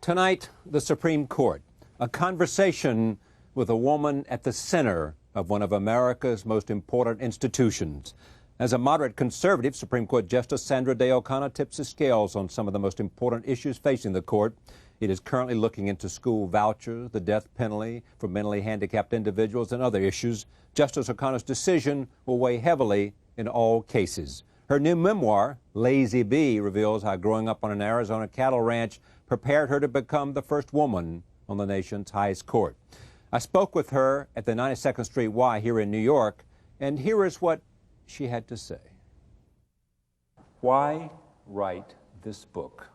Tonight, the Supreme Court, a conversation with a woman at the center of one of America's most important institutions. As a moderate conservative, Supreme Court Justice Sandra Day O'Connor tips the scales on some of the most important issues facing the court. It is currently looking into school vouchers, the death penalty for mentally handicapped individuals, and other issues. Justice O'Connor's decision will weigh heavily in all cases. Her new memoir, Lazy Bee, reveals how growing up on an Arizona cattle ranch prepared her to become the first woman on the nation's highest court. I spoke with her at the 92nd Street Y here in New York, and here is what she had to say. Why write this book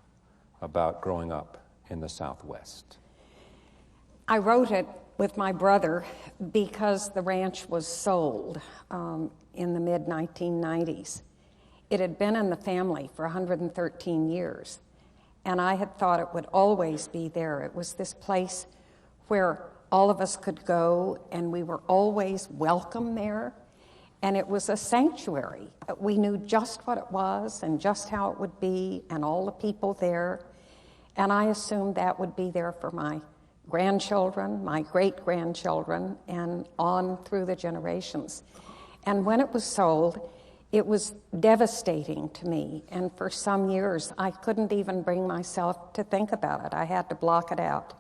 about growing up in the Southwest? I wrote it with my brother because the ranch was sold in the mid-1990s. It had been in the family for 113 years, and I had thought it would always be there. It was this place where all of us could go, and we were always welcome there, and it was a sanctuary. We knew just what it was and just how it would be and all the people there, and I assumed that would be there for my grandchildren, my great-grandchildren, and on through the generations. And when it was sold, it was devastating to me, and for some years I couldn't even bring myself to think about it. I had to block it out.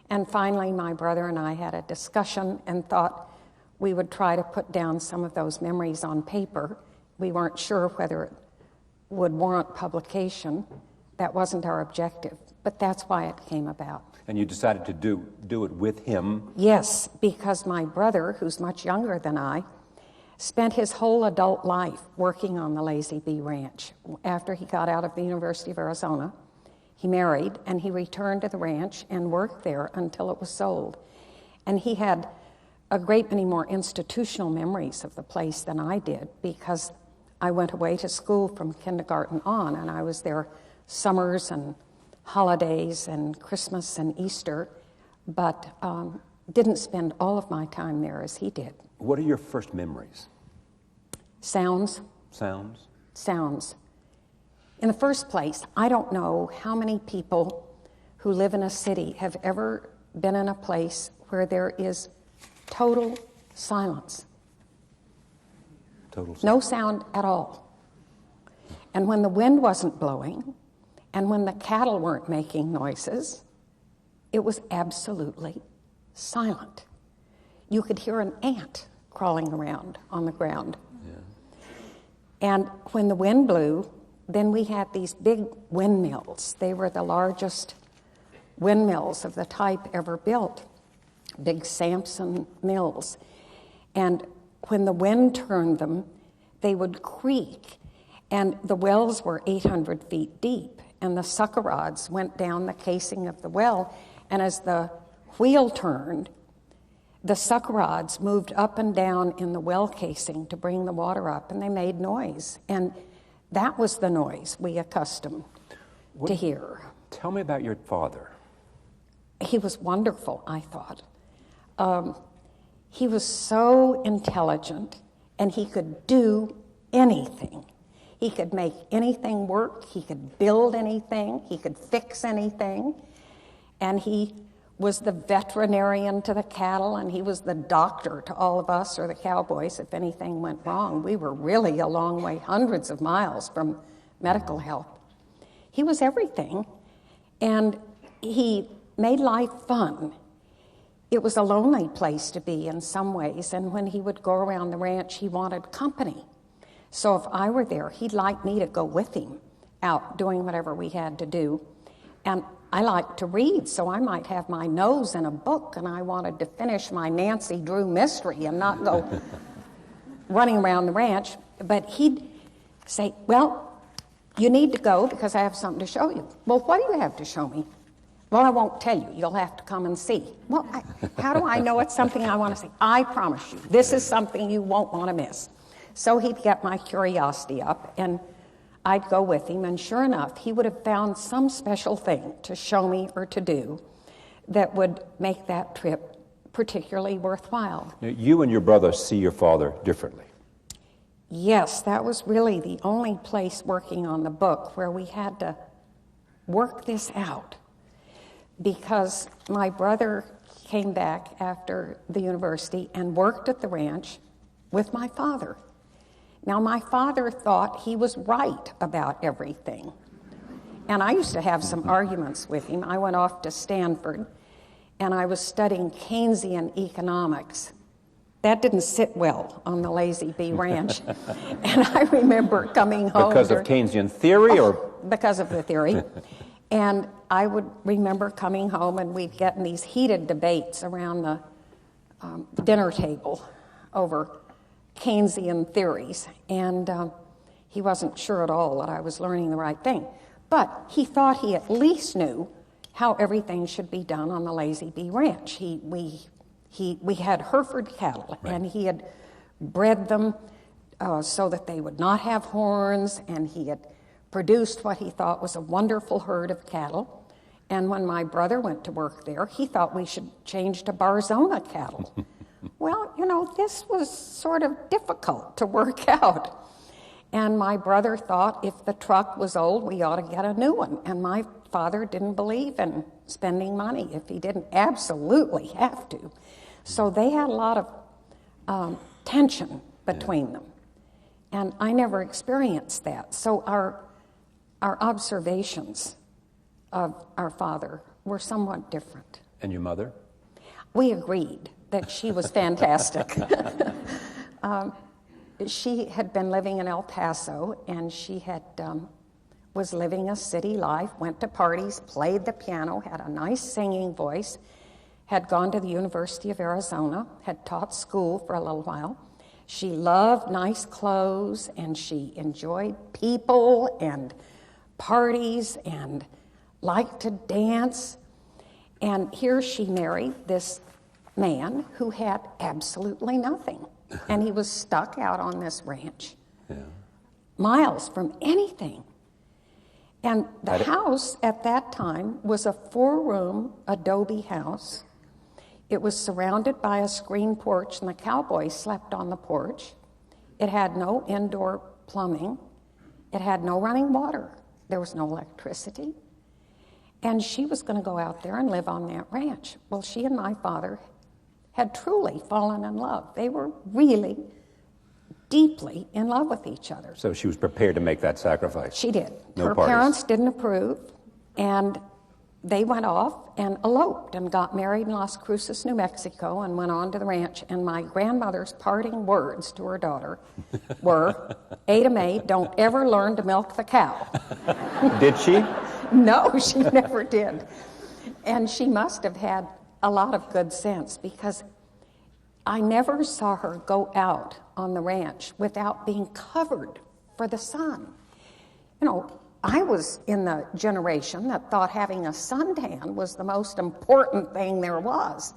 And finally my brother and I had a discussion and thought we would try to put down some of those memories on paper. We weren't sure whether it would warrant publication. That wasn't our objective, but that's why it came about. And you decided to do it with him? Yes, because my brother, who's much younger than I, spent his whole adult life working on the Lazy Bee Ranch. After he got out of the University of Arizona, he married and he returned to the ranch and worked there until it was sold. And he had a great many more institutional memories of the place than I did because I went away to school from kindergarten on, and I was there summers and holidays and Christmas and Easter, but didn't spend all of my time there as he did. What are your first memories? Sounds. Sounds? Sounds. In the first place, I don't know how many people who live in a city have ever been in a place where there is total silence. Total silence. No sound at all. And when the wind wasn't blowing, and when the cattle weren't making noises, it was absolutely silent. You could hear an ant crawling around on the ground. Yeah. And when the wind blew, then we had these big windmills. They were the largest windmills of the type ever built, big Samson mills. And when the wind turned them, they would creak. And the wells were 800 feet deep, and the sucker rods went down the casing of the well. And as the wheel turned, the sucker rods moved up and down in the well casing to bring the water up, and they made noise. And that was the noise we accustomed to hear. Tell me about your father. He was wonderful, I thought. He was so intelligent, and he could do anything. He could make anything work. He could build anything. He could fix anything. And he was the veterinarian to the cattle, and he was the doctor to all of us, or the cowboys, if anything went wrong. We were really a long way, hundreds of miles from medical help. He was everything, and he made life fun. It was a lonely place to be in some ways, and when he would go around the ranch, he wanted company. So if I were there, he'd like me to go with him out doing whatever we had to do. And I liked to read, so I might have my nose in a book, and I wanted to finish my Nancy Drew mystery and not go running around the ranch. But he'd say, well, you need to go because I have something to show you. Well, what do you have to show me? Well, I won't tell you. You'll have to come and see. Well, how do I know it's something I want to see? I promise you, this is something you won't want to miss. So he'd get my curiosity up, and I'd go with him, and sure enough, he would have found some special thing to show me or to do that would make that trip particularly worthwhile. Now, you and your brother see your father differently. Yes, that was really the only place working on the book where we had to work this out. because my brother came back after the university and worked at the ranch with my father. Now, my father thought he was right about everything. And I used to have some arguments with him. I went off to Stanford, and I was studying Keynesian economics. That didn't sit well on the Lazy Bee Ranch. And I remember coming home. Because of Keynesian theory, or? Because of the theory. And I would remember coming home, and we'd get in these heated debates around the dinner table over Keynesian theories. And he wasn't sure at all that I was learning the right thing. But he thought he at least knew how everything should be done on the Lazy Bee Ranch. We had Hereford cattle, right, and he had bred them so that they would not have horns, and he had produced what he thought was a wonderful herd of cattle. And when my brother went to work there, he thought we should change to Barzona cattle. Well, you know, this was sort of difficult to work out. And my brother thought if the truck was old, we ought to get a new one. And my father didn't believe in spending money if he didn't absolutely have to. So they had a lot of tension between them. And I never experienced that. So our observations of our father were somewhat different. And your mother? We agreed that she was fantastic. She had been living in El Paso, and she had was living a city life, went to parties, played the piano, had a nice singing voice, had gone to the University of Arizona, had taught school for a little while. She loved nice clothes, and she enjoyed people and parties and liked to dance. And here she married this man who had absolutely nothing. And he was stuck out on this ranch, miles from anything. And the house at that time was a 4-room adobe house. It was surrounded by a screen porch, and the cowboys slept on the porch. It had no indoor plumbing. It had no running water. There was no electricity. And she was going to go out there and live on that ranch. Well, she and my father had truly fallen in love. They were really deeply in love with each other. So she was prepared to make that sacrifice. She did. No Her parties. parents didn't approve, and they went off and eloped and got married in Las Cruces, New Mexico, and went on to the ranch. And my grandmother's parting words to her daughter were, Ada Mae, don't ever learn to milk the cow. Did she? No, she never did. And she must have had a lot of good sense, because I never saw her go out on the ranch without being covered for the sun. You know, I was in the generation that thought having a suntan was the most important thing there was.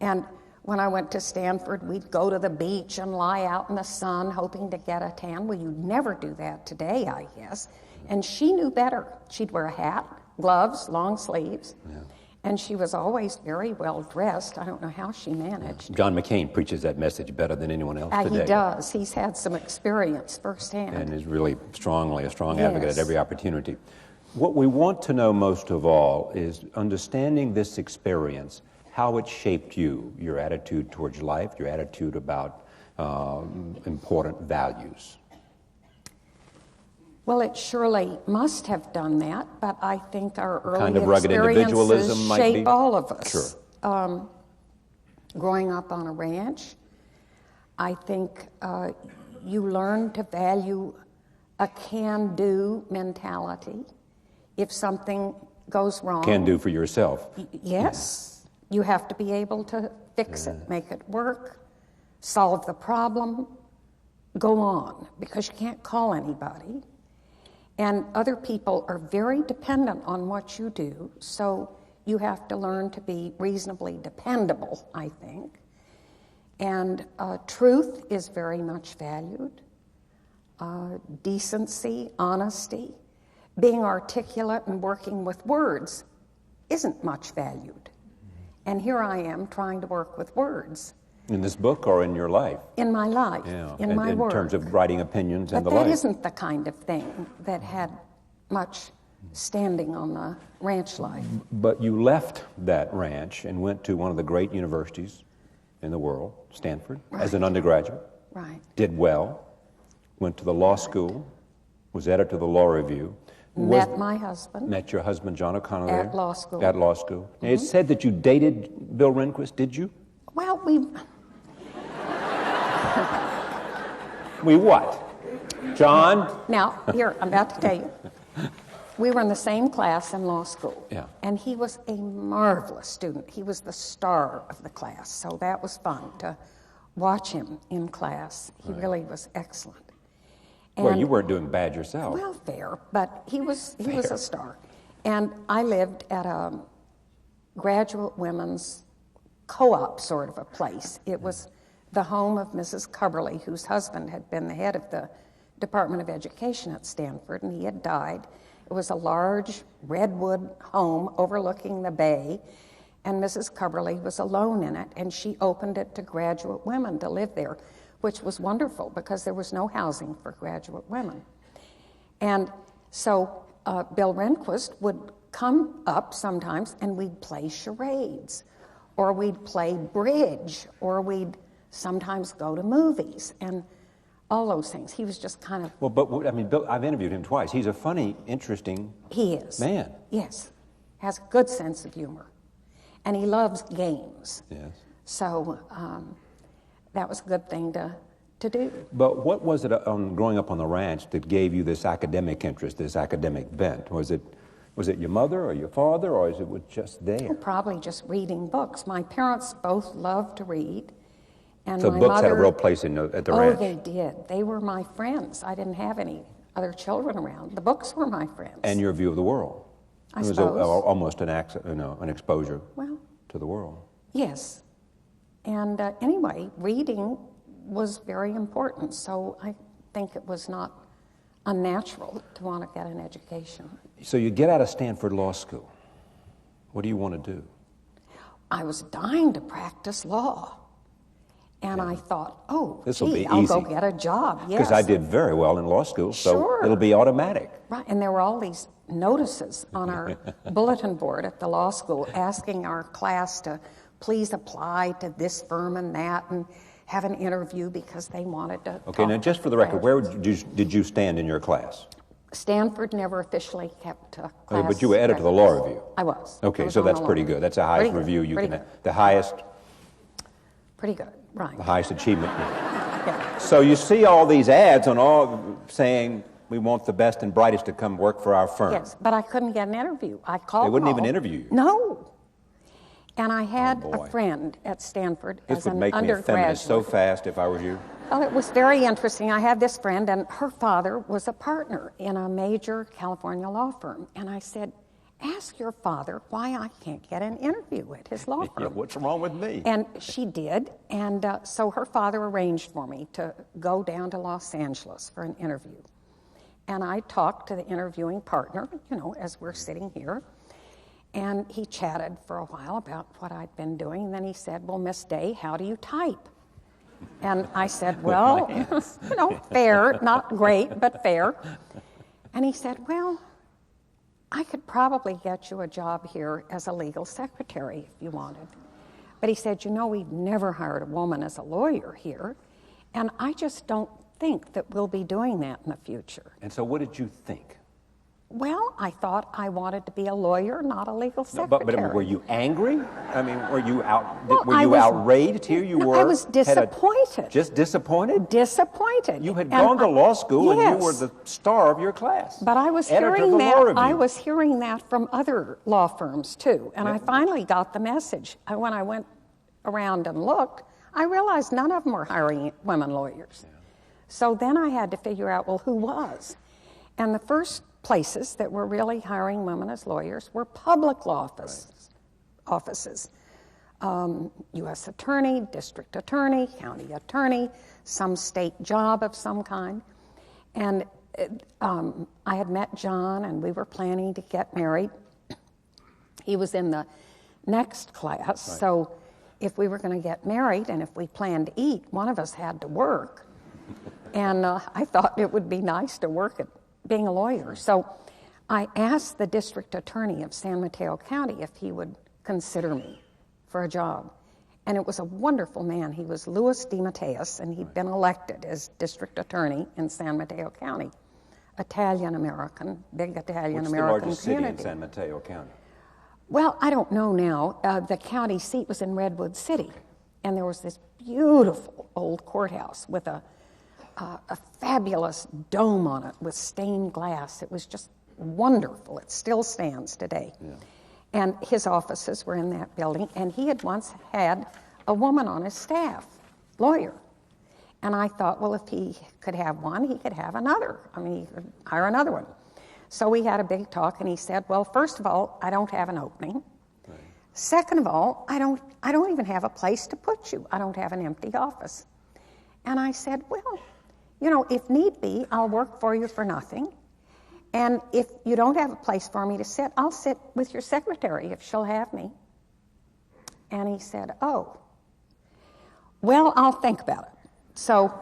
And when I went to Stanford, we'd go to the beach and lie out in the sun hoping to get a tan. Well, you'd never do that today, I guess. And she knew better. She'd wear a hat, gloves, long sleeves. Yeah. And she was always very well dressed. I don't know how she managed. John McCain preaches that message better than anyone else today. He does. He's had some experience firsthand. And is really strongly a strong advocate at every opportunity. What we want to know most of all is understanding this experience, how it shaped you, your attitude towards life, your attitude about important values. Well, it surely must have done that, but I think our early kind of rugged individualism experiences might shape be? all of us. Sure. Growing up on a ranch, I think you learn to value a can-do mentality. If something goes wrong... Can do for yourself. Yes. You have to be able to fix it, make it work, solve the problem, go on, because you can't call anybody. And other people are very dependent on what you do, so you have to learn to be reasonably dependable, I think. And truth is very much valued. Decency, honesty, being articulate and working with words isn't much valued. And here I am trying to work with words. In this book or in your life? In my life, in my work. In terms of writing opinions and but the like. But that isn't the kind of thing that had much standing on the ranch life. But you left that ranch and went to one of the great universities in the world, Stanford, as an undergraduate. Right. Did well, went to the law school, was editor of the Law Review. Met my husband. Met your husband, John O'Connor, there? At law school. At law school. Mm-hmm. It said that you dated Bill Rehnquist, did you? Well, we... We what? John? Now, here, I'm about to tell you. We were in the same class in law school. Yeah. And he was a marvelous student. He was the star of the class, so that was fun to watch him in class. He really was excellent. And, well, you weren't doing bad yourself. Well, fair, but he was a star. And I lived at a graduate women's co-op sort of a place. It was the home of Mrs. Cubberly, whose husband had been the head of the Department of Education at Stanford, and he had died. It was a large redwood home overlooking the bay, and Mrs. Cubberly was alone in it, and she opened it to graduate women to live there, which was wonderful because there was no housing for graduate women. And so Bill Rehnquist would come up sometimes, and we'd play charades, or we'd play bridge, or we'd sometimes go to movies, and all those things. He was just kind of... Well, but I mean, Bill, I've interviewed him twice. He's a funny, interesting He is. man. Yes. Has a good sense of humor. And he loves games. Yes. So that was a good thing to do. But what was it growing up on the ranch that gave you this academic interest, this academic bent? Was it your mother or your father, or is it just there? Probably just reading books. My parents both loved to read. And so my books mother, had a real place at the ranch? Oh, they did. They were my friends. I didn't have any other children around. The books were my friends. And your view of the world? I it was suppose. Almost an exposure to the world. Yes. And anyway, reading was very important, so I think it was not unnatural to want to get an education. So you get out of Stanford Law School. What do you want to do? I was dying to practice law. And I thought, This'll be I'll easy. go get a job, yes. Because I did very well in law school, so Sure. it'll be automatic. Right, and there were all these notices on our bulletin board at the law school asking our class to please apply to this firm and that and have an interview because they wanted to Okay, now just for the record, where did you stand in your class? Stanford never officially kept a class. Okay, but you were editor of the Law Review. I was. Okay, I was so on that's the pretty law good. That's the highest Pretty good, review you pretty can good. have. The highest Pretty good, right. achievement. Yeah. So you see all these ads on all saying we want the best and brightest to come work for our firm. Yes, but I couldn't get an interview. I called They wouldn't them even all. interview you? No. And I had boy. a friend at Stanford This as would an make me a undergraduate. feminist so fast if I was you. Well, it was very interesting. I had this friend, and her father was a partner in a major California law firm. And I said, ask your father why I can't get an interview at his law firm. Yeah, what's wrong with me? And she did, and so her father arranged for me to go down to Los Angeles for an interview. And I talked to the interviewing partner, as we're sitting here, and he chatted for a while about what I'd been doing, and then he said, well, Miss Day, how do you type? And I said, well, fair, not great, but fair. And he said, well, I could probably get you a job here as a legal secretary if you wanted. But he said, we've never hired a woman as a lawyer here, and I just don't think that we'll be doing that in the future. And so what did you think? Well, I thought I wanted to be a lawyer, not a legal secretary. But were you angry? I mean, were you was- outraged? Here you were. I was disappointed. Just disappointed? Disappointed. You had And gone to law school and yes. you were the star of your class. But I was Editor of hearing the that. Law Review. I was hearing that from other law firms too, and I finally got the message. When I went around and looked, I realized none of them were hiring women lawyers. Yeah. So then I had to figure out, well, who was? And the first places that were really hiring women as lawyers were public law offices. U.S. attorney, district attorney, county attorney, some state job of some kind. And I had met John, and we were planning to get married. He was in the next class, so if we were going to get married and if we planned to eat, one of us had to work. And I thought it would be nice to work at being a lawyer. So I asked the district attorney of San Mateo County if he would consider me for a job. And it was a wonderful man. He was Louis DeMatteis, and he'd been elected as district attorney in San Mateo County. Italian-American, big Italian-American community. What's the largest city in San Mateo County? Well, I don't know now. The county seat was in Redwood City, and there was this beautiful old courthouse with a fabulous dome on it with stained glass. It was just wonderful. It still stands today. Yeah. And his offices were in that building, and he had once had a woman on his staff, lawyer. And I thought, well, if he could have one, he could have another. I mean, he could hire another one. So we had a big talk, and he said, well, first of all, I don't have an opening. Right. Second of all, I don't even have a place to put you. I don't have an empty office. And I said, well, you know, if need be, I'll work for you for nothing. And if you don't have a place for me to sit, I'll sit with your secretary if she'll have me. And he said, oh, well, I'll think about it. So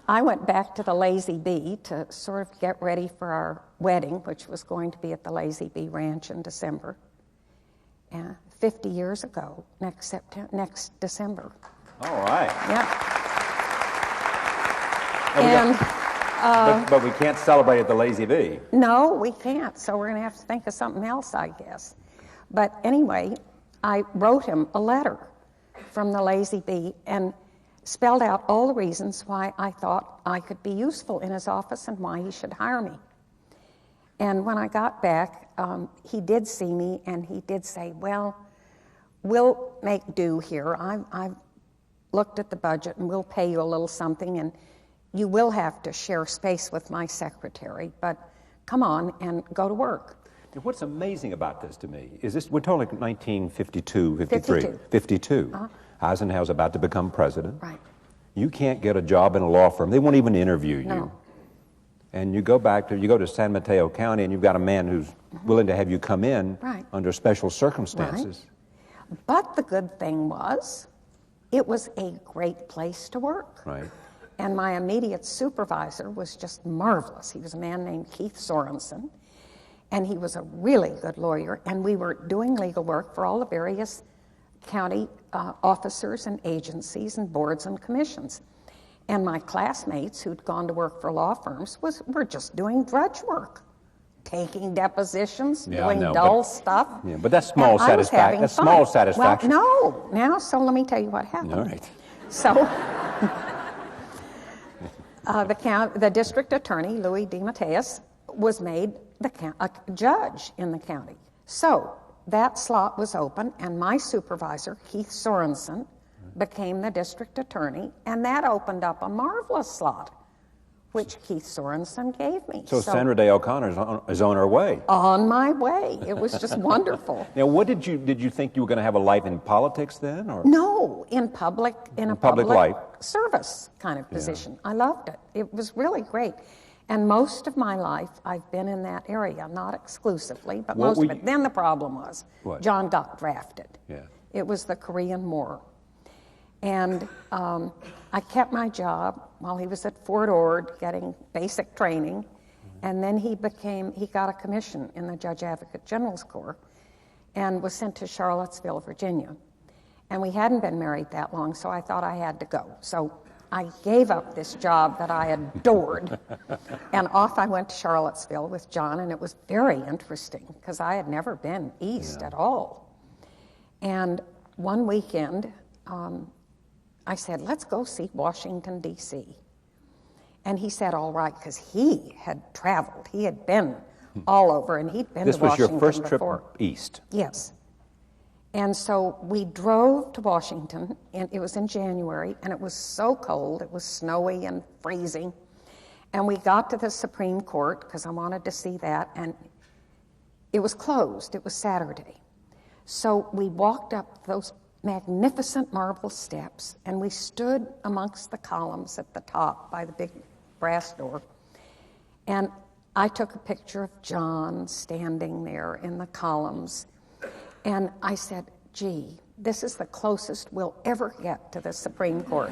I went back to the Lazy Bee to sort of get ready for our wedding, which was going to be at the Lazy Bee Ranch in December. 50 years ago, next December. All right. Yeah. But we can't celebrate at the Lazy Bee. No, we can't, so we're going to have to think of something else, I guess. But anyway, I wrote him a letter from the Lazy Bee and spelled out all the reasons why I thought I could be useful in his office and why he should hire me. And when I got back, he did see me, and he did say, well, we'll make do here. I've looked at the budget, and we'll pay you a little something, and you will have to share space with my secretary, but come on and go to work. What's amazing about this to me is this, we're talking 1952, 53. 52. Uh-huh. Eisenhower's about to become president. Right. You can't get a job in a law firm. They won't even interview you. No. And you go to San Mateo County, and you've got a man who's willing to have you come in under special circumstances. Right. But the good thing was, it was a great place to work. Right. And my immediate supervisor was just marvelous. He was a man named Keith Sorensen, and he was a really good lawyer, and we were doing legal work for all the various county officers and agencies and boards and commissions. And my classmates who'd gone to work for law firms were just doing drudge work, taking depositions, doing dull stuff. Yeah, but that's small satisfaction. That's small satisfaction. Well, no. So let me tell you what happened. All right. So the district attorney, Louis DeMatteis, was made a judge in the county. So that slot was open, and my supervisor, Keith Sorensen, became the district attorney, and that opened up a marvelous slot, which Keith Sorensen gave me. So Sandra Day O'Connor is on her way. On my way. It was just wonderful. Now, what did you think you were going to have a life in politics then, or no, in public life service kind of position. Yeah. I loved it. It was really great. And most of my life, I've been in that area, not exclusively, but most of it. Then the problem was, John got drafted. Yeah. It was the Korean War. And I kept my job while he was at Fort Ord getting basic training. And then he got a commission in the Judge Advocate General's Corps and was sent to Charlottesville, Virginia. And we hadn't been married that long, so I thought I had to go. So I gave up this job that I adored, and off I went to Charlottesville with John, and it was very interesting because I had never been east at all. And one weekend, I said, let's go see Washington, D.C. And he said, all right, because he had traveled. He had been all over, and he'd been to Washington before. This was your first trip east? Yes. And so we drove to Washington, and it was in January, and it was so cold. It was snowy and freezing. And we got to the Supreme Court, because I wanted to see that, and it was closed. It was Saturday. So we walked up those magnificent marble steps, and we stood amongst the columns at the top by the big brass door. And I took a picture of John standing there in the columns. And I said, gee, this is the closest we'll ever get to the Supreme Court.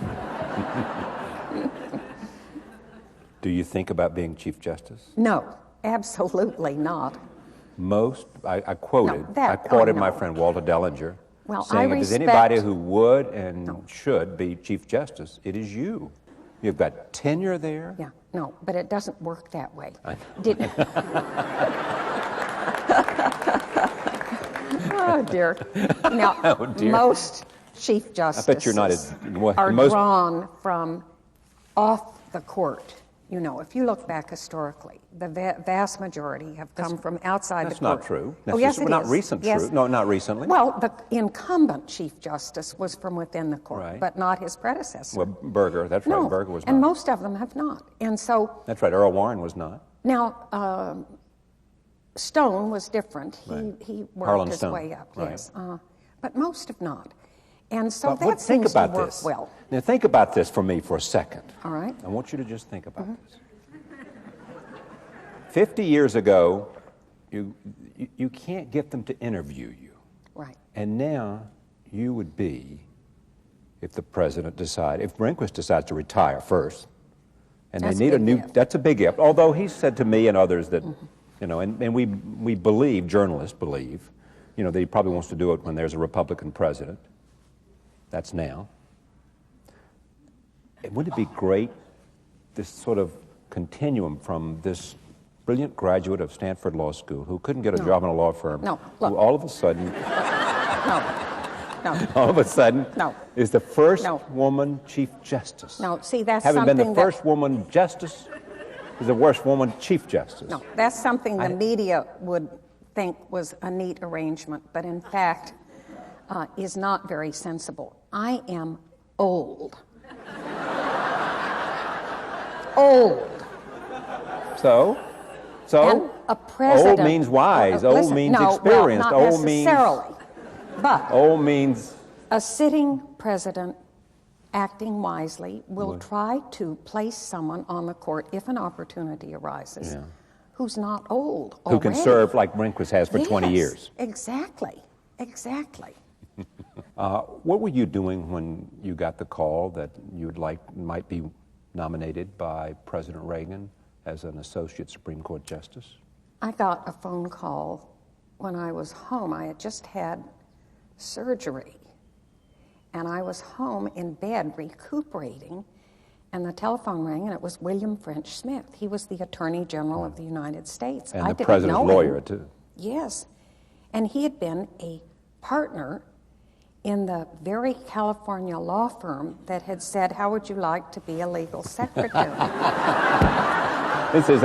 Do you think about being Chief Justice? No, absolutely not. I quoted No. my friend Walter Dellinger, Well, saying I if there's respect- anybody who would and should be Chief Justice, it is you. You've got tenure there. Yeah, no, but it doesn't work that way. I know. Oh, dear. Now, Oh, dear. most Chief Justices I bet you're not as are most. drawn from off the court. You know, if you look back historically, the vast majority have come from outside the That's court. not true. Oh, yes, it not is. recent. Yes. True. No, not recently. Well, the incumbent Chief Justice was from within the court, Right. but not his predecessor. Well, Berger. That's no, right. Berger was and not. most of them have not. And so That's right. Earl Warren was not. now, Stone was different. Right. He worked Harlan his Stone. way up, Right. yes. But most have not. And so But that think seems to about work this. well. Now think about this for me for a second. All right. I want you to just think about this. 50 years ago, you can't get them to interview you. Right. And now you would be, if the president decides, if Rehnquist decides to retire first, and That's they need a a big new, if. that's a big if. Although he said to me and others that, you know, and we believe, journalists believe, you know, that he probably wants to do it when there's a Republican president. That's now. And wouldn't it be great, this sort of continuum from this brilliant graduate of Stanford Law School who couldn't get a job in a law firm, No, who look. all of a sudden, No, all of a sudden, No. is the first No. woman Chief Justice. no, see, that's Having something been the first woman Justice, is the worst woman Chief Justice. No, that's something the media would think was a neat arrangement, but in fact is not very sensible. I am old. Old. So? And a president. Old means wise. Listen, Old means no, experienced. Well, not old means. necessarily. But Old means. a sitting president acting wisely will try to place someone on the court if an opportunity arises Yeah. who's not old Who can already. serve like Rehnquist has for 20 Yes, years. Exactly. Exactly. What were you doing when you got the call that might be nominated by President Reagan as an associate Supreme Court justice? I got a phone call when I was home. I had just had surgery, and I was home in bed recuperating, and the telephone rang, and it was William French Smith. He was the Attorney General of the United States. And I the didn't president's know lawyer, him. too. Yes, and he had been a partner in the very California law firm that had said, "How would you like to be a legal secretary?" This is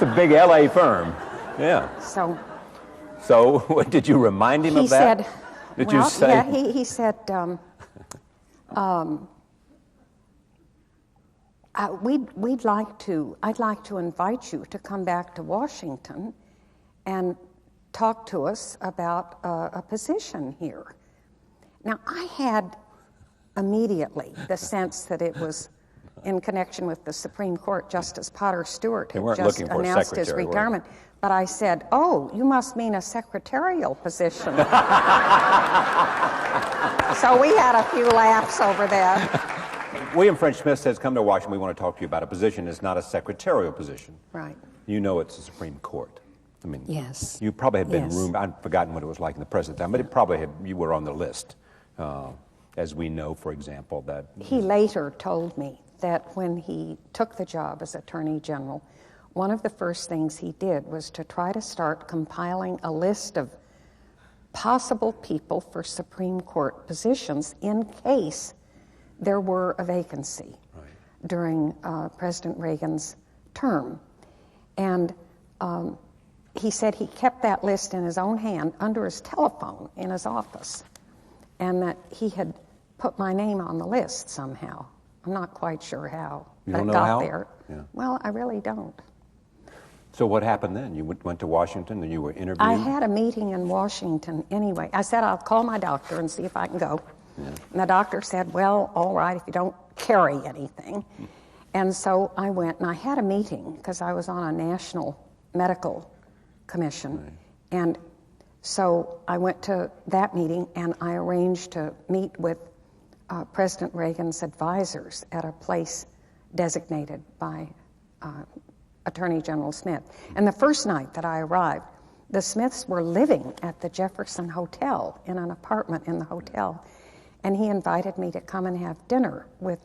a big LA firm. Yeah. So what, did you remind him He of that? said, Did well, you say? yeah, he said, I'd like to invite you to come back to Washington and talk to us about a position here. Now, I had immediately the sense that it was in connection with the Supreme Court. Justice Potter Stewart They had weren't just looking for a announced his secretary, were they? retirement. But I said, "Oh, you must mean a secretarial position." So we had a few laughs over that. William French Smith says, "Come to Washington. We want to talk to you about a position. It's not a secretarial position. Right. You know it's the Supreme Court. I mean, Yes. You probably had been Yes. roomed. I've forgotten what it was like in the present time, but it probably had. You were on the list, as we know, for example, that He later told me that when he took the job as Attorney General, one of the first things he did was to try to start compiling a list of possible people for Supreme Court positions in case there were a vacancy during President Reagan's term. And he said he kept that list in his own hand under his telephone in his office, and that he had put my name on the list somehow. I'm not quite sure how You that don't know got how? there. Yeah. Well, I really don't. So what happened then? You went to Washington and you were interviewed? I had a meeting in Washington anyway. I said, I'll call my doctor and see if I can go. Yeah. And the doctor said, well, all right, if you don't carry anything. And so I went and I had a meeting because I was on a national medical commission. Right. And so I went to that meeting and I arranged to meet with President Reagan's advisors at a place designated by Attorney General Smith. And the first night that I arrived, the Smiths were living at the Jefferson Hotel, in an apartment in the hotel, and he invited me to come and have dinner with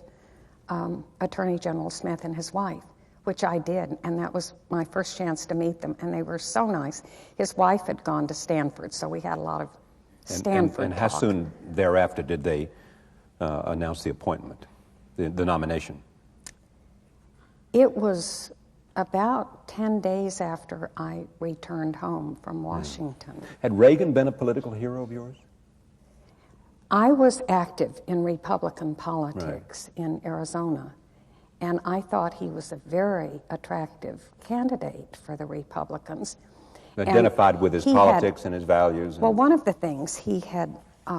Attorney General Smith and his wife, which I did, and that was my first chance to meet them, and they were so nice. His wife had gone to Stanford, so we had a lot of Stanford And how talk. soon thereafter did they announce the appointment, the nomination? It was about 10 days after I returned home from Washington. Had Reagan been a political hero of yours? I was active in Republican politics in Arizona, and I thought he was a very attractive candidate for the Republicans. Identified with his politics and his values? Well, one of the things he had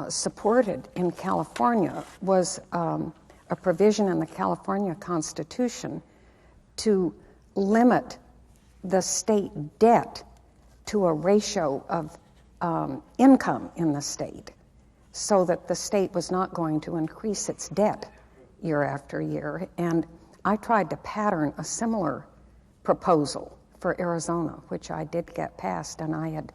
supported in California was a provision in the California Constitution to limit the state debt to a ratio of income in the state, so that the state was not going to increase its debt year after year. And I tried to pattern a similar proposal for Arizona, which I did get passed, and I had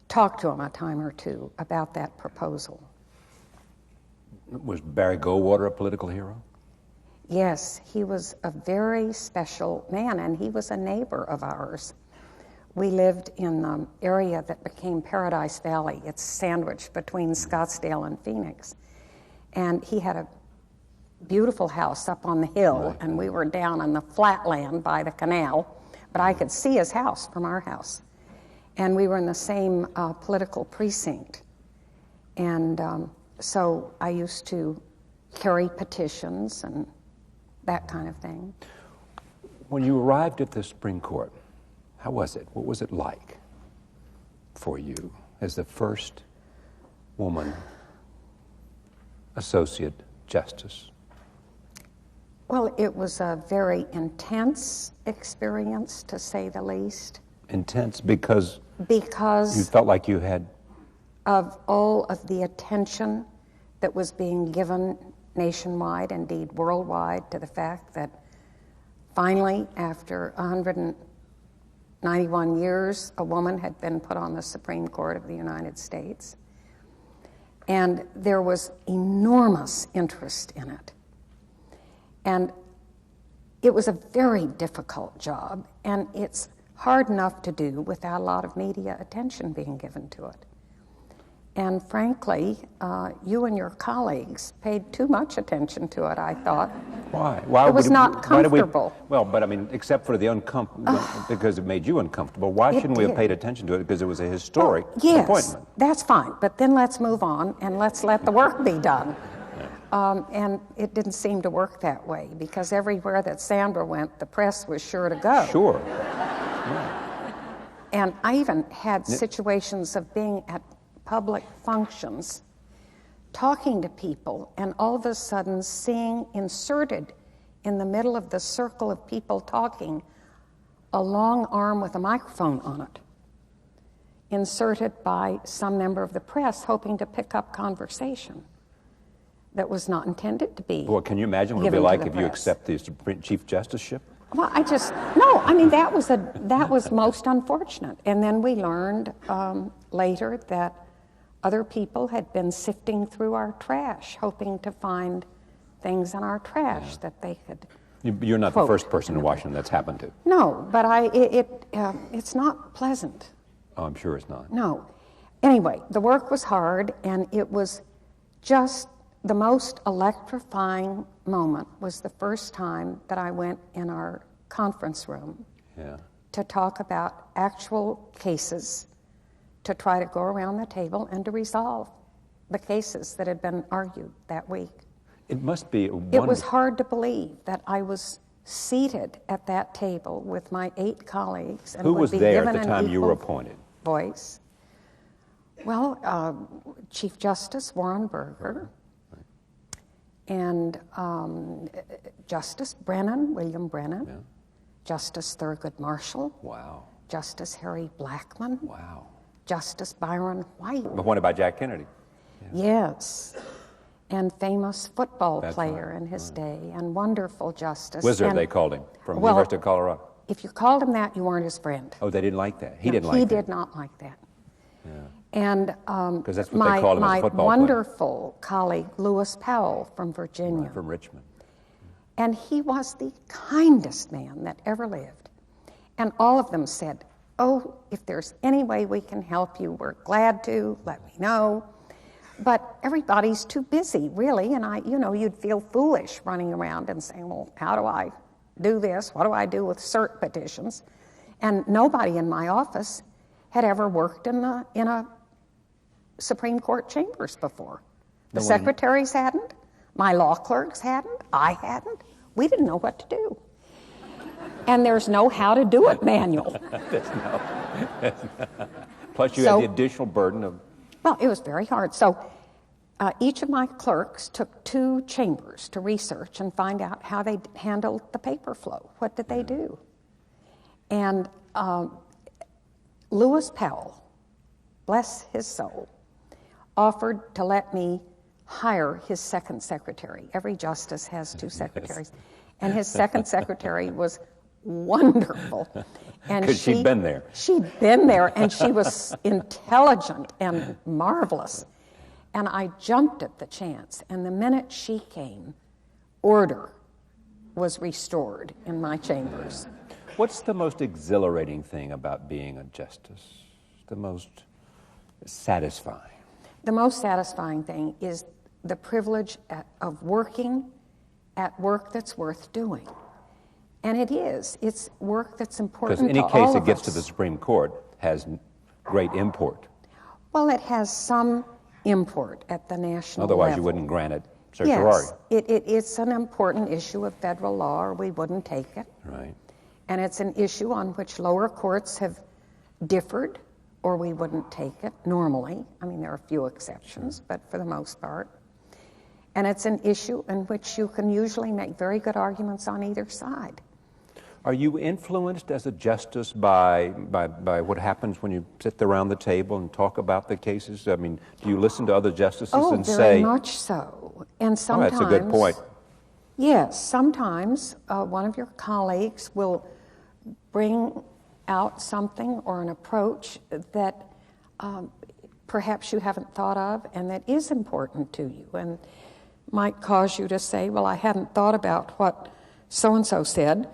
talked to him a time or two about that proposal. Was Barry Goldwater a political hero? Yes, he was a very special man, and he was a neighbor of ours. We lived in the area that became Paradise Valley. It's sandwiched between Scottsdale and Phoenix. And he had a beautiful house up on the hill, and we were down on the flat land by the canal, but I could see his house from our house. And we were in the same political precinct. And so I used to carry petitions and that kind of thing. When you arrived at the Supreme Court, how was it? What was it like for you as the first woman associate justice? Well, it was a very intense experience, to say the least. Intense because you Because felt like you had... of all of the attention that was being given nationwide, indeed worldwide, to the fact that finally, after 191 years, a woman had been put on the Supreme Court of the United States. And there was enormous interest in it. And it was a very difficult job, and it's hard enough to do without a lot of media attention being given to it. And frankly, you and your colleagues paid too much attention to it, I thought. Why? It was not comfortable. Well, but I mean, except for the uncomfortable, because it made you uncomfortable, why shouldn't we have did. paid attention to it? Because it was a historic Yes, appointment. that's fine, but then let's move on and let's let the work be done. And it didn't seem to work that way, because everywhere that Sandra went, the press was sure to go. Sure. And I even had situations of being at public functions, talking to people, and all of a sudden seeing inserted in the middle of the circle of people talking a long arm with a microphone on it, inserted by some member of the press hoping to pick up conversation that was not intended to be. Well, can you imagine what it would be given to like the if you press. accept the Supreme Chief Justiceship? Well, that was most unfortunate. And then we learned later that other people had been sifting through our trash, hoping to find things in our trash that they could. You're not quote the first person in Washington that's happened to. No, but it's not pleasant. Oh, I'm sure it's not. No. Anyway, the work was hard, and it was just the most electrifying moment was the first time that I went in our conference room to talk about actual cases, to try to go around the table and to resolve the cases that had been argued that week. It must be It was hard to believe that I was seated at that table with my 8 colleagues and Who would was be there given at the an time you were equal appointed? voice. Well, Chief Justice Warren Burger and Justice Brennan, William Brennan, Justice Thurgood Marshall, Wow. Justice Harry Blackmun, Wow. Justice Byron White. But what about Jack Kennedy? Yes. and famous football That's player right. in his day, and wonderful justice. Wizard, and, they called him, from well, University of Colorado. If you called him that, you weren't his friend. Oh, they didn't like that. He No, didn't like that. He did not like that. Yeah. And Because that's what they called him as a my football wonderful colleague, Lewis Powell from Virginia. Right, from Richmond. And he was the kindest man that ever lived. And all of them said, oh, if there's any way we can help you, we're glad to, let me know. But everybody's too busy, really, and you'd feel foolish running around and saying, well, how do I do this? What do I do with cert petitions? And nobody in my office had ever worked in a Supreme Court chambers before. The secretaries hadn't, my law clerks hadn't, I hadn't. We didn't know what to do. And there's no how to do it manual. Plus you had the additional burden of... Well, it was very hard. So each of my clerks took 2 chambers to research and find out how they handled the paper flow. What did they do? And Lewis Powell, bless his soul, offered to let me hire his second secretary. Every justice has 2 secretaries. And his second secretary was wonderful. Because she'd been there. She'd been there, and she was intelligent and marvelous. And I jumped at the chance. And the minute she came, order was restored in my chambers. What's the most exhilarating thing about being a justice? The most satisfying? The most satisfying thing is the privilege of working at work that's worth doing. And it is. It's work that's important to all of us. Because any case that gets to the Supreme Court has great import. Well, it has some import at the national Otherwise, level. you wouldn't grant it certiorari. Yes, it's an important issue of federal law, or we wouldn't take it. Right. And it's an issue on which lower courts have differed, or we wouldn't take it normally. I mean, there are a few exceptions, but for the most part. And it's an issue in which you can usually make very good arguments on either side. Are you influenced as a justice by what happens when you sit around the table and talk about the cases? I mean, do you listen to other justices and say... Oh, very much so. And sometimes... Oh, that's a good point. Yes, sometimes one of your colleagues will bring out something or an approach that perhaps you haven't thought of and that is important to you and might cause you to say, well, I hadn't thought about what so-and-so said,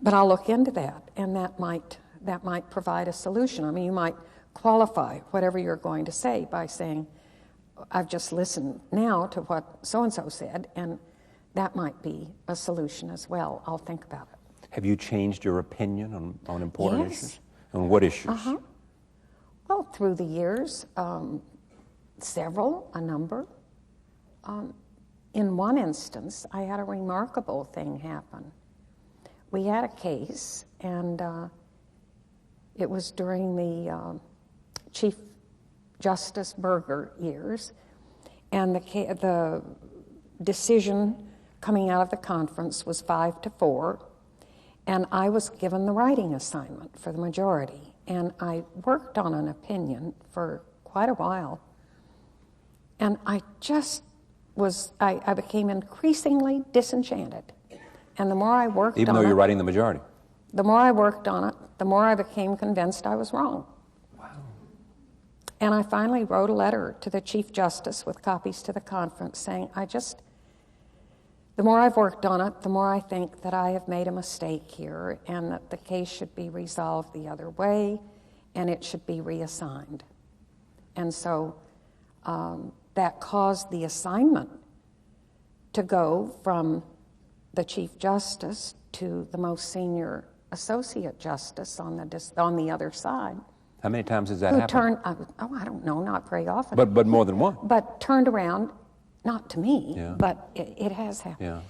but I'll look into that, and that might provide a solution. I mean, you might qualify whatever you're going to say by saying, I've just listened now to what so-and-so said, and that might be a solution as well. I'll think about it. Have you changed your opinion on important Yes. issues? On what issues? Uh-huh. Well, through the years, a number. In one instance, I had a remarkable thing happen. We had a case, and it was during the Chief Justice Berger years, and the decision coming out of the conference was 5-4, and I was given the writing assignment for the majority, and I worked on an opinion for quite a while, and I became increasingly disenchanted. And the more I worked on it... Even though you're writing the majority? The more I worked on it, the more I became convinced I was wrong. Wow. And I finally wrote a letter to the Chief Justice with copies to the conference saying, the more I've worked on it, the more I think that I have made a mistake here and that the case should be resolved the other way and it should be reassigned. And so that caused the assignment to go from the Chief Justice to the most senior Associate Justice on the other side. How many times has that happened? I don't know, not very often. But more than one? But turned around, not to me, Yeah. but it has happened. Yeah.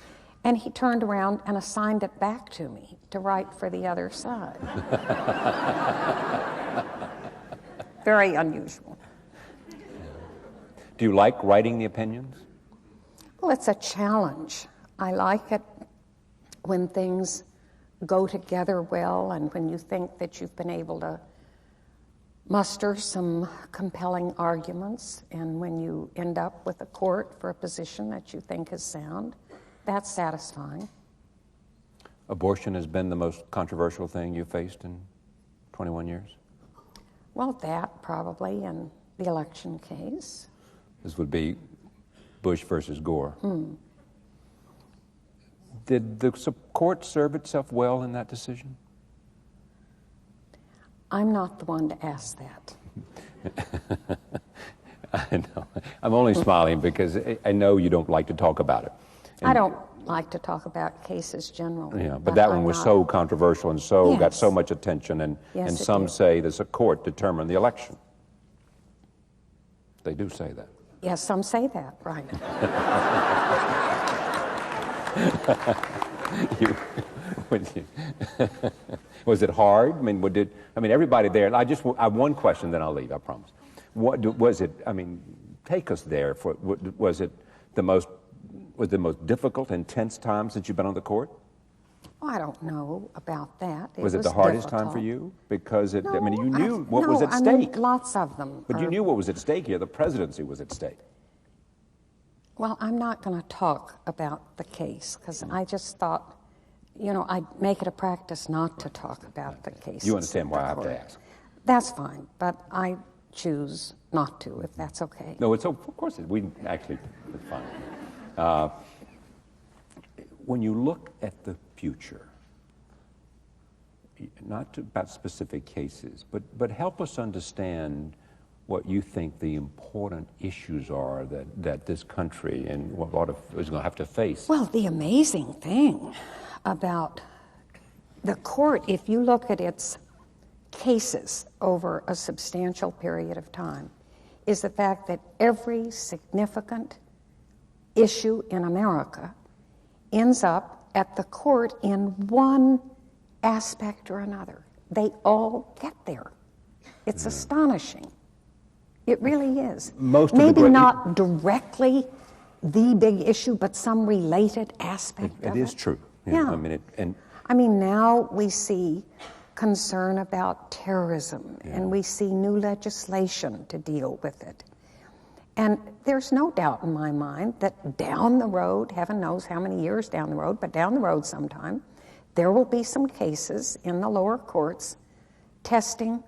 And he turned around and assigned it back to me to write for the other side. Very unusual. Do you like writing the opinions? Well, it's a challenge. I like it when things go together well and when you think that you've been able to muster some compelling arguments, and when you end up with a court for a position that you think is sound, that's satisfying. Abortion has been the most controversial thing you've faced in 21 years? Well, that probably in the election case. This would be Bush versus Gore. Did the court serve itself well in that decision? I'm not the one to ask that. I know. I'm only smiling because I know you don't like to talk about it. I don't like to talk about cases generally. Yeah, but that one was so controversial and so got so much attention, and some say that the court determined the election. They do say that. Yes, some say that, right. Was it hard? I mean, everybody there. I have one question, then I'll leave. I promise. What was it? I mean, take us there. Was it the most difficult, intense time since you've been on the court? Oh, I don't know about that. Was it the hardest time for you? Because you knew what was at stake. Lots of them. But you knew what was at stake here. The presidency was at stake. Well, I'm not going to talk about the case because I just thought, I'd make it a practice not to talk about the case. You understand why I have to ask? That's fine, but I choose not to, if that's okay. No, of course, it's fine. When you look at the future, not about specific cases, but help us understand what you think the important issues are that this country and what a lot of is going to have to face. Well, the amazing thing about the court, if you look at its cases over a substantial period of time, is the fact that every significant issue in America ends up at the court in one aspect or another. They all get there. It's astonishing. It really is. Maybe not directly the big issue, but some related aspect of it. It is true. Yeah. Now we see concern about terrorism, and we see new legislation to deal with it. And there's no doubt in my mind that down the road, heaven knows how many years down the road, but down the road sometime, there will be some cases in the lower courts testing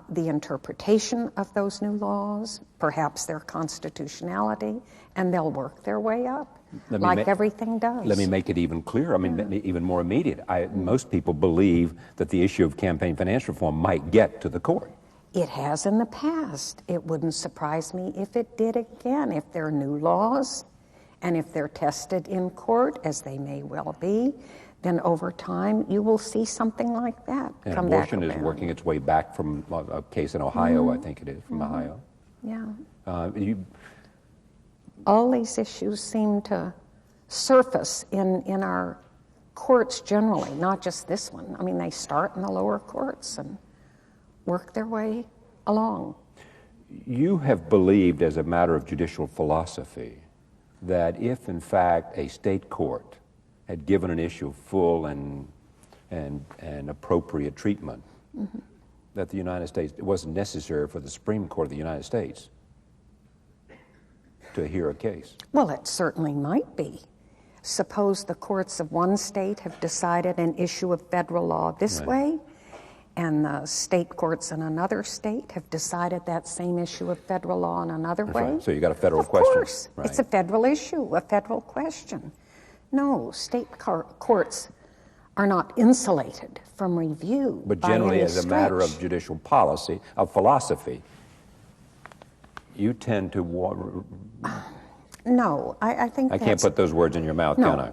the interpretation of those new laws, perhaps their constitutionality, and they'll work their way up, like everything does. Let me make it even clearer, even more immediate. Most people believe that the issue of campaign finance reform might get to the court. It has in the past. It wouldn't surprise me if it did again, if there are new laws, and if they're tested in court, as they may well be, then over time you will see something like that come back. And abortion is working its way back from a case in Ohio, I think it is, from Ohio. Yeah. All these issues seem to surface in our courts generally, not just this one. They start in the lower courts and work their way along. You have believed, as a matter of judicial philosophy, that if in fact a state court had given an issue full and appropriate treatment, that the United States, it wasn't necessary for the Supreme Court of the United States to hear a case. Well, it certainly might be. Suppose the courts of one state have decided an issue of federal law this way, and the state courts in another state have decided that same issue of federal law in another way. Right. So you got a federal question. Of course. Right. It's a federal issue, a federal question. No, state courts are not insulated from review. But generally, as a matter of judicial policy, of philosophy, you tend to... No, I think I can't put those words in your mouth, no, can I?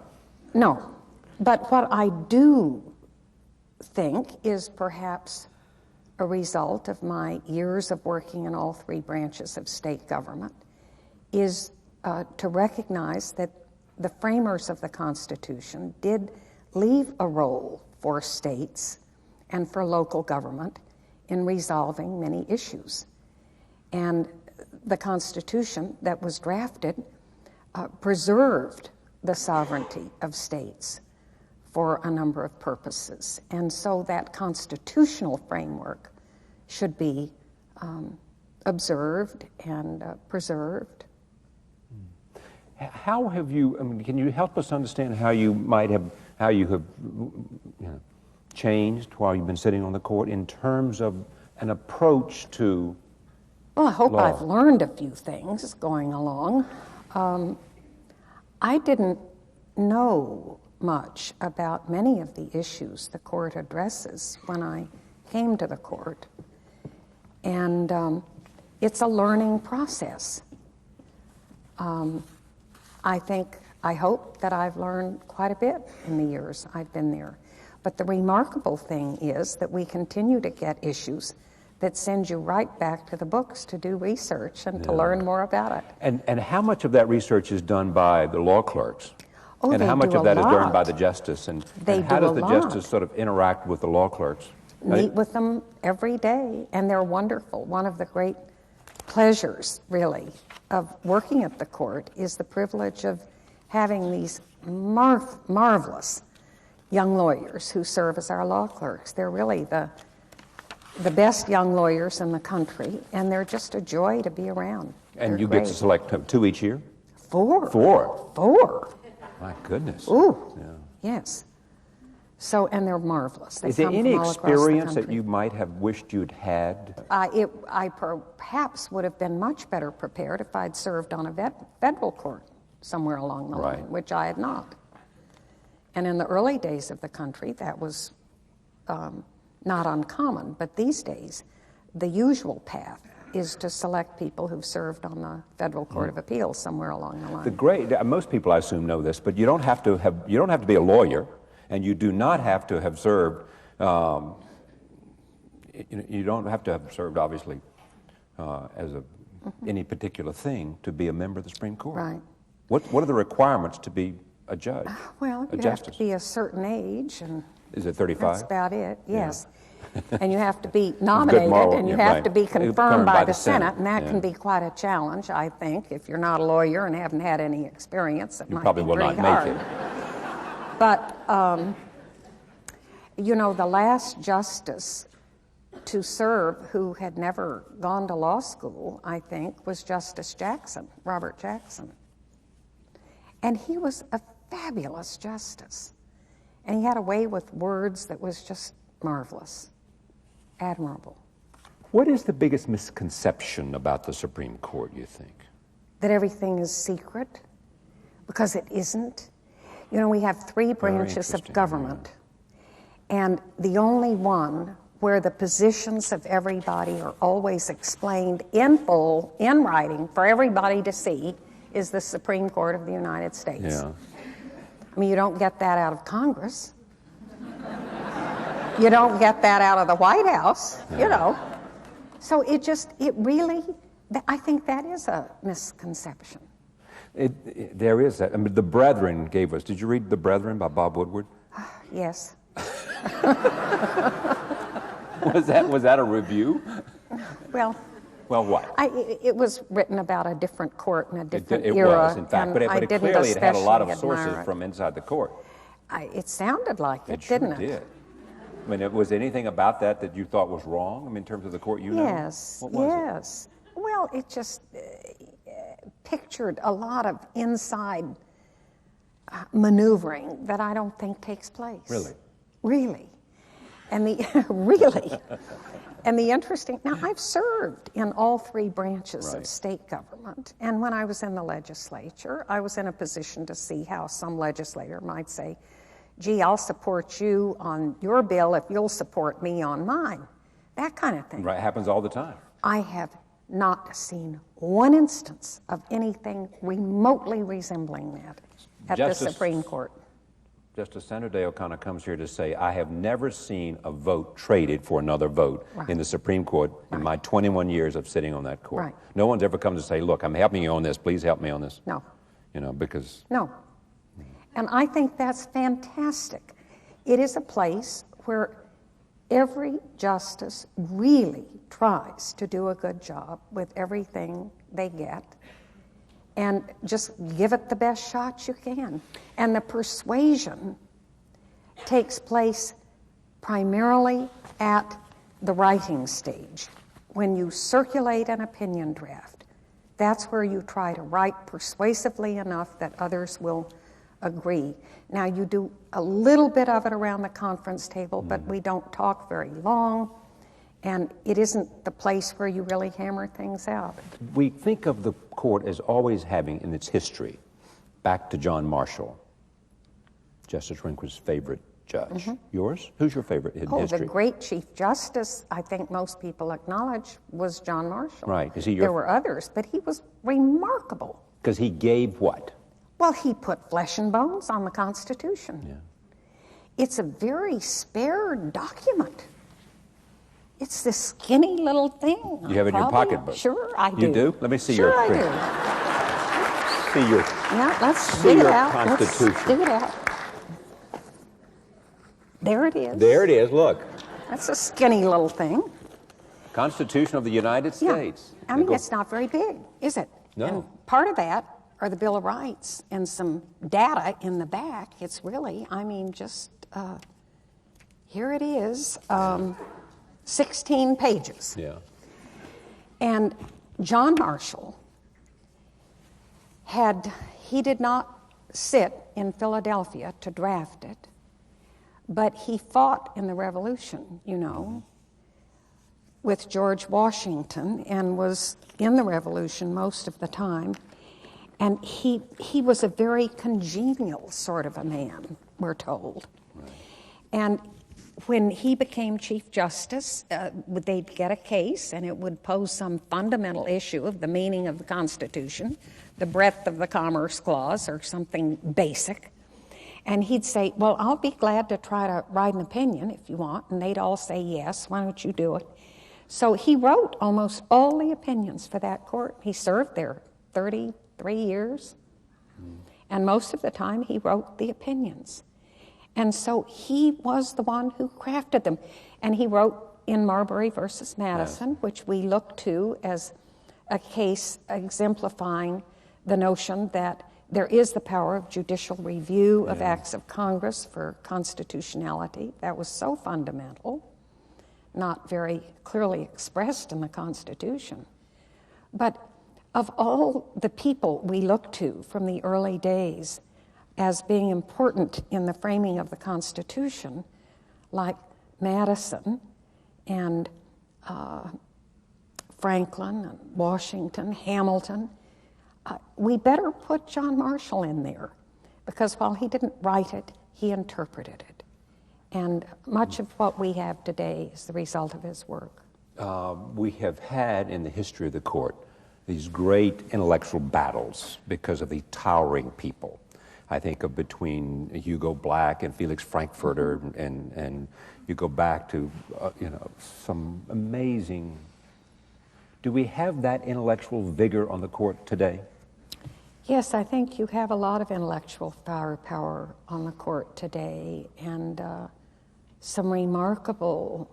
No, but what I do think is perhaps a result of my years of working in all three branches of state government is to recognize that the framers of the Constitution did leave a role for states and for local government in resolving many issues. And the Constitution that was drafted preserved the sovereignty of states for a number of purposes. And so that constitutional framework should be observed and preserved. How have you, I mean, can you help us understand how you have changed while you've been sitting on the court in terms of an approach to Well, I hope law? I've learned a few things going along. I didn't know much about many of the issues the court addresses when I came to the court. And it's a learning process. I hope that I've learned quite a bit in the years I've been there. But the remarkable thing is that we continue to get issues that send you right back to the books to do research and to learn more about it. And how much of that research is done by the law clerks? Oh, and they how much do of that a is done lot. by the justice? And They how do does a the lot. justice sort of interact with the law clerks? Meet with them every day, and they're wonderful. One of the great pleasures, really, of working at the court is the privilege of having these marvelous young lawyers who serve as our law clerks. They're really the best young lawyers in the country, and they're just a joy to be around. And They're you great. get to select 2 each year? 4. 4? 4. My goodness. Ooh, Yeah. yes. So, and they're marvelous. They Is there come any from all across the experience that country. you might have wished you'd had? I perhaps would have been much better prepared if I'd served on a federal court somewhere along the Right. line, which I had not. And in the early days of the country, that was not uncommon. But these days, the usual path is to select people who've served on the Federal Court of Appeals somewhere along the line. Most people, I assume, know this, but you don't have to be a lawyer, and you do not have to have served. You don't have to have served, obviously, as any particular thing to be a member of the Supreme Court. Right. What are the requirements to be a judge? Well, a you justice? have to be a certain age, and Is it 35? that's about it, yes. And you have to be good nominated, moral- and you yeah, have right. to be confirmed by the Senate, and that yeah. can be quite a challenge, I think. If you're not a lawyer and haven't had any experience, it You might probably be will pretty not hard. make it. But, you know, the last justice to serve who had never gone to law school, I think, was Justice Jackson, Robert Jackson. And he was a fabulous justice. And he had a way with words that was just marvelous, admirable. What is the biggest misconception about the Supreme Court, you think? That everything is secret, because it isn't. You know, we have 3 branches of interesting, government, and the only one where the positions of everybody are always explained in full, in writing, for everybody to see, is the Supreme Court of the United States. Yeah. I mean, you don't get that out of Congress. You don't get that out of the White House, you know. So I think that is a misconception. There is that. I mean, The Brethren gave us. Did you read The Brethren by Bob Woodward? Yes. Was that a review? Well, what? it was written about a different court and a different It era. was, in fact, and but I it didn't clearly it had a lot of especially sources admire it. from inside the court. It sounded like it, It sure didn't it? did. I mean, was anything about that you thought was wrong? I mean, in terms of the court you know? Yes, What was yes. Well, it just pictured a lot of inside maneuvering that I don't think takes place. Really? Really. And really. And the interesting, now I've served in all 3 branches Right. of state government, and when I was in the legislature, I was in a position to see how some legislator might say, gee, I'll support you on your bill if you'll support me on mine. That kind of thing. Right, happens all the time. I have not seen one instance of anything remotely resembling that at the Supreme Court. Justice Sandra Day O'Connor comes here to say, I have never seen a vote traded for another vote in the Supreme Court in my 21 years of sitting on that court. Right. No one's ever come to say, look, I'm helping you on this, please help me on this. No. You know, because... No. And I think that's fantastic. It is a place where every justice really tries to do a good job with everything they get and just give it the best shot you can. And the persuasion takes place primarily at the writing stage. When you circulate an opinion draft, that's where you try to write persuasively enough that others will agree. Now, you do a little bit of it around the conference table, but we don't talk very long, and it isn't the place where you really hammer things out. We think of the court as always having in its history, back to John Marshall, Justice Rehnquist's favorite judge. Yours? Who's your favorite in history? The great Chief Justice, I think most people acknowledge, was John Marshall. Right. Is he your... There were others, but he was remarkable. Because he gave what? Well, he put flesh and bones on the Constitution. Yeah. It's a very spare document. It's this skinny little thing. You have it in your pocketbook? Sure, I do. You do? Let me see sure your... I do. See your... Now, let's see dig it your out. Constitution. Let's dig it out. There it is. There it is, look. That's a skinny little thing. Constitution of the United States. I mean, it's not very big, is it? No. And part of that are the Bill of Rights and some data in the back. It's really, I mean, just, here it is, 16 pages. Yeah. And John Marshall he did not sit in Philadelphia to draft it, but he fought in the Revolution, you know, with George Washington, and was in the Revolution most of the time. And he was a very congenial sort of a man, we're told. Right. And when he became Chief Justice, they'd get a case, and it would pose some fundamental issue of the meaning of the Constitution, the breadth of the Commerce Clause, or something basic. And he'd say, well, I'll be glad to try to write an opinion if you want. And they'd all say, yes, why don't you do it? So he wrote almost all the opinions for that court. He served there 33 years. And most of the time, he wrote the opinions. And so he was the one who crafted them. And he wrote in Marbury versus Madison, which we look to as a case exemplifying the notion that there is the power of judicial review of acts of Congress for constitutionality. That was so fundamental, not very clearly expressed in the Constitution. But of all the people we look to from the early days as being important in the framing of the Constitution, like Madison and Franklin and Washington, Hamilton, we better put John Marshall in there, because while he didn't write it, he interpreted it. And much of what we have today is the result of his work. We have had in the history of the court these great intellectual battles because of the towering people. I think of between Hugo Black and Felix Frankfurter, and you go back to some amazing. Do we have that intellectual vigor on the court today? Yes, I think you have a lot of intellectual firepower on the court today, and some remarkable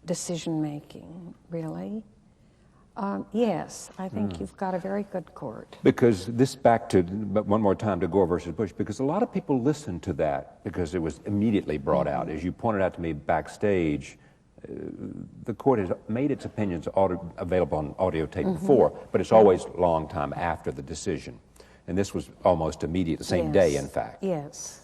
decision-making, really. Yes, I think you've got a very good court. Because this, back to, but one more time, to Gore versus Bush, because a lot of people listened to that because it was immediately brought out. As you pointed out to me backstage, the court has made its opinions available on audio tape before, but it's always a long time after the decision. And this was almost immediate, the same day, in fact. Yes.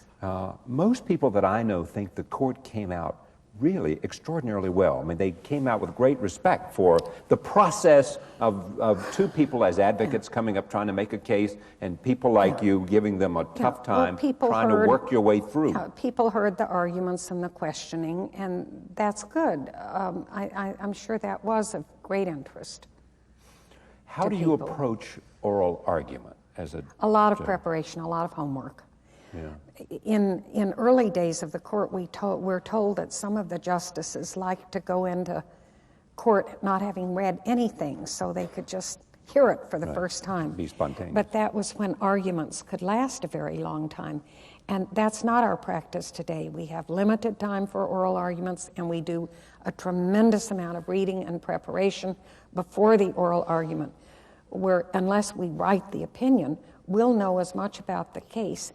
Most people that I know think the court came out really extraordinarily well. I mean, they came out with great respect for the process of two people as advocates coming up trying to make a case, and people like you giving them a tough time trying to work your way through. People heard the arguments and the questioning, and that's good. I'm sure that was of great interest. How do you approach oral argument as a lot of preparation, a lot of homework. Yeah. In early days of the court, we're told that some of the justices liked to go into court not having read anything, so they could just hear it for the first time. Be spontaneous. But that was when arguments could last a very long time. And that's not our practice today. We have limited time for oral arguments, and we do a tremendous amount of reading and preparation before the oral argument, where unless we write the opinion, we'll know as much about the case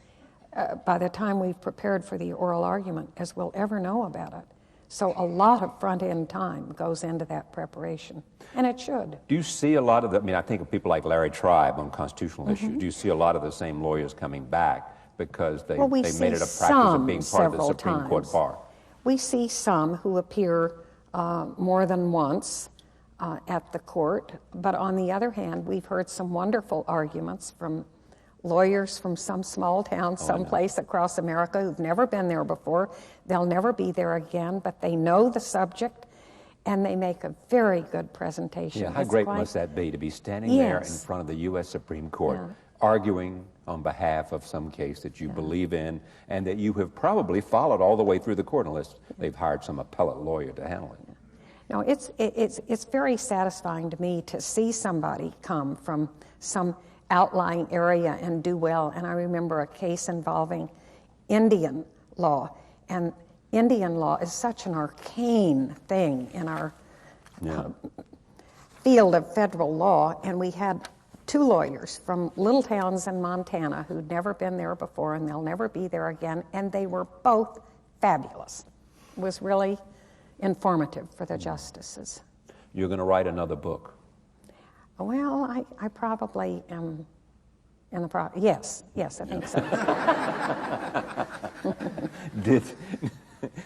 by the time we've prepared for the oral argument as we'll ever know about it. So a lot of front-end time goes into that preparation, and it should. Do you see a lot of the, I mean, I think of people like Larry Tribe on constitutional issues. Do you see a lot of the same lawyers coming back because they made it a practice of being part of the Supreme Court bar? We see some who appear more than once at the court, but on the other hand, we've heard some wonderful arguments from lawyers from some small town someplace across America who've never been there before. They'll never be there again, but they know the subject, and they make a very good presentation. Yeah, how great must that be to be standing there in front of the U.S. Supreme Court, arguing on behalf of some case that you believe in and that you have probably followed all the way through the court, unless they've hired some appellate lawyer to handle it. No, it's very satisfying to me to see somebody come from some outlying area and do well. And I remember a case involving Indian law, and Indian law is such an arcane thing in our field of federal law, and we had two lawyers from little towns in Montana who'd never been there before, and they'll never be there again, and they were both fabulous. It was really informative for the justices. You're going to write another book. Well, I probably am in the process. Yes, I think so.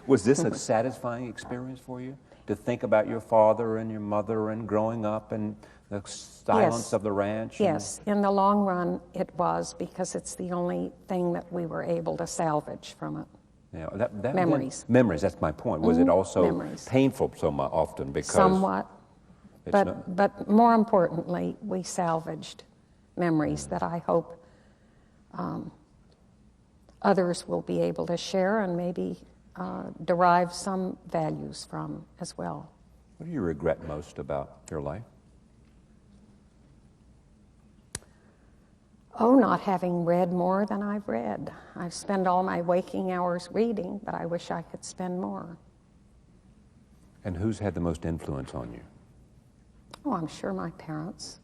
Was this a satisfying experience for you? To think about your father and your mother and growing up and the silence of the ranch? Yes, in the long run it was, because it's the only thing that we were able to salvage from it. Yeah, memories. Memories, that's my point. Was it also painful so often? Because somewhat. But more importantly, we salvaged memories that I hope others will be able to share and maybe derive some values from as well. What do you regret most about your life? Oh, not having read more than I've read. I spend all my waking hours reading, but I wish I could spend more. And who's had the most influence on you? Oh, I'm sure my parents.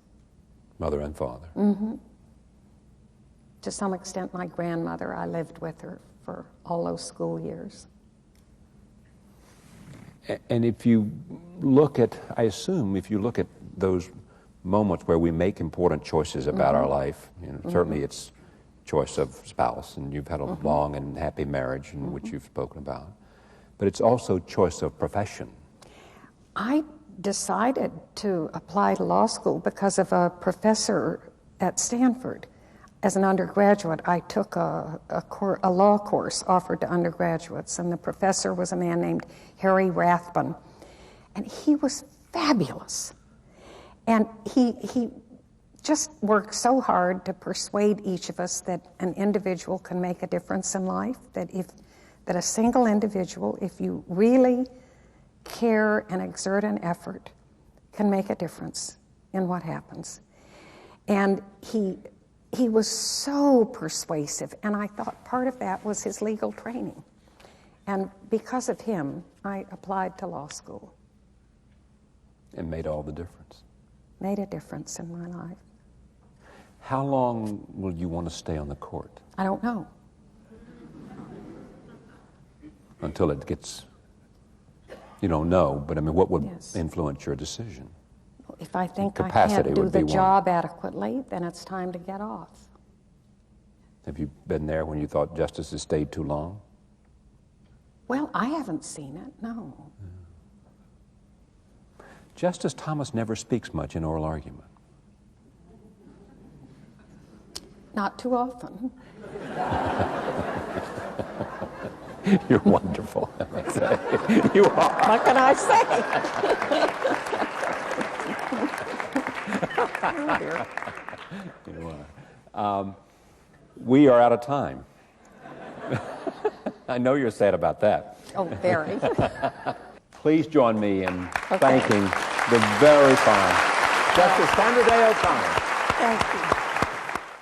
Mother and father? Mm-hmm. To some extent, my grandmother. I lived with her for all those school years. And if you look at, I assume, if you look at those moments where we make important choices about our life, you know, certainly it's choice of spouse, and you've had a long and happy marriage in which you've spoken about, but it's also choice of profession. I decided to apply to law school because of a professor at Stanford. As an undergraduate, I took a law course offered to undergraduates, and the professor was a man named Harry Rathbun, and he was fabulous. And he just worked so hard to persuade each of us that an individual can make a difference in life, that a single individual, if you really care and exert an effort, can make a difference in what happens. And he was so persuasive, and I thought part of that was his legal training. And because of him, I applied to law school. And made all the difference. Made a difference in my life. How long will you want to stay on the court? I don't know. Until it gets, you don't know, but I mean, what would influence your decision? If I think I can't do the job adequately, then it's time to get off. Have you been there when you thought justice has stayed too long? Well, I haven't seen it, no. Justice Thomas never speaks much in oral argument. Not too often. You're wonderful. You are. What can I say? Oh, dear. You are. We are out of time. I know you're sad about that. Oh, very. Please join me in thanking the very fine Justice Sandra Day O'Connor. Thank you.